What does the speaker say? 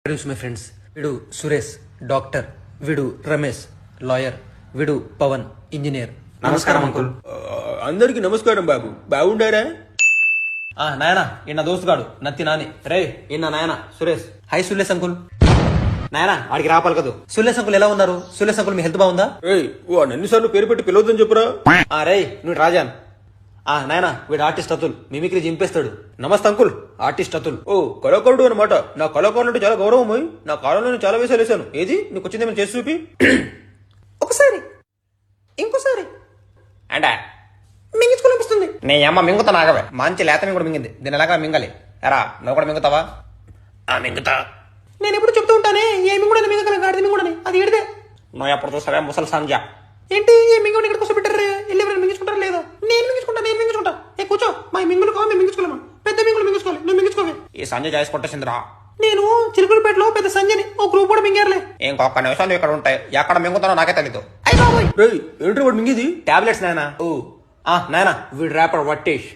Introduce my friends. వీడు Suresh doctor, వీడు Ramesh lawyer, వీడు పవన్ ఇంజనీర్. నమస్కారం అంకుల్. అందరికి నమస్కారం బాబు, బాగుండారా? నాయన ఈయన దోస్తుగాడు నత్తి నాని. రే ఈయన నాయన సురేష్. High Suresh uncle. నాయన వాడికి రాపాలి కదా. సురేష్ అంకుల్ ఎలా ఉన్నారు? సురేష్ అంకుల్ మీ హెల్త్ బాగుందా? ఏయ్ ఓ అన్నిసార్లు పేరు పెట్టి పిలవద్దని చెప్పురా. రే నువ్వు రాజాన్. నాయన వీడు ఆర్టిస్ట్ అతుల్, మిమిక్రీ చింపేస్తాడు. నమస్తే అంకుల్. ఆర్టిస్ట్ అతుల్. ఓ కళాకారుడు అనమాట. నా కళాకారులు అంటే చాలా గౌరవం. నా కాలంలో చాలా వేసాలు వేసాను. ఏది నీకు వచ్చింది ఏమైనా చేసి చూపి. ఒకసారి ఇంకోసారి అంటే మింగించుకోనిపిస్తుంది. నీ అమ్మ మింగుతా నాగవే. మంచి లేత మింగుడు మింగింది. దీని ఎలాగా మింగాలి. ఎరా నువ్వు కూడా మింగుతావా? మింగుతా. నేను ఎప్పుడు చెప్తూ ఉంటానే ఏ మింగుడని మింగగల గాడిద మింగుడని. అది ఏడిదే. నువ్వు ఎప్పుడు చూసావే ముసలి సంజ. ఏంటి ఏ మింగుని ఇక్కడ కోసం పెట్టారు? వెళ్ళి ఎవరైనా మింగించుకుంటారా లేదా? నేను మింగించుకుంటా. ఏ కూర్చో. మా మింగులు కావాలి, మేము మింగించుకోలేమా? పెద్ద మింగులు మింగించుకోవాలి, నువ్వు మింగించుకోవే. ఈ సంజ చేసుకుంటేసిందిరా. నేను చిరుకులపేటలో పెద్ద సంజని ఓ గ్రూప్ కూడా మింగారులే. ఇంకొక నిమిషాలు ఇక్కడ ఉంటాయి. ఎక్కడ మింగుతానో నాకే తెలీదు. రేయ్ ఏంటి వాడు మింగిది? టాబ్లెట్స్ నాయన. నాయన వీడు ర్యాపర్ వట్టేష్.